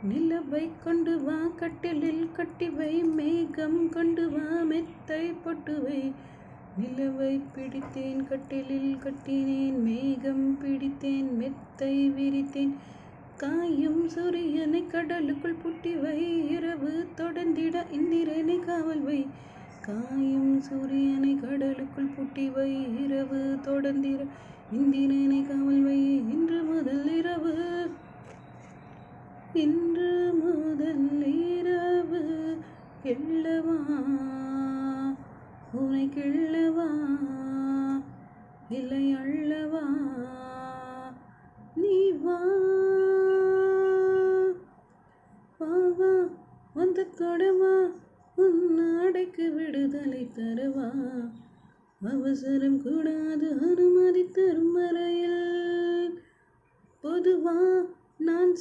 நிலவை கொண்டு வா கட்டிலில் கட்டிவை மேகம் கொண்டு வா மெத்தை பொட்டுவை நிலவை பிடித்தேன் கட்டிலில் கட்டினேன் மேகம் பிடித்தேன் மெத்தை விரித்தேன் காயும் சூரியனை கடலுக்குள் புட்டிவை இரவு தொடர்ந்திட இந்திரனை காவல் வை காயும் சூரியனை கடலுக்குள் புட்டிவை இரவு தொடர்ந்திட இந்திரனை காவல் வை இன்று முதல் இரவு கிள்ளவா உனை கிள்ளவா இல்லை அள்ளவா நீ வா வா வந்து தொடவா உன் நாடைக்கு விடுதலை தரவா அவசரம் கூடாது அனுமதி தரும் வரையில் பொதுவா நான்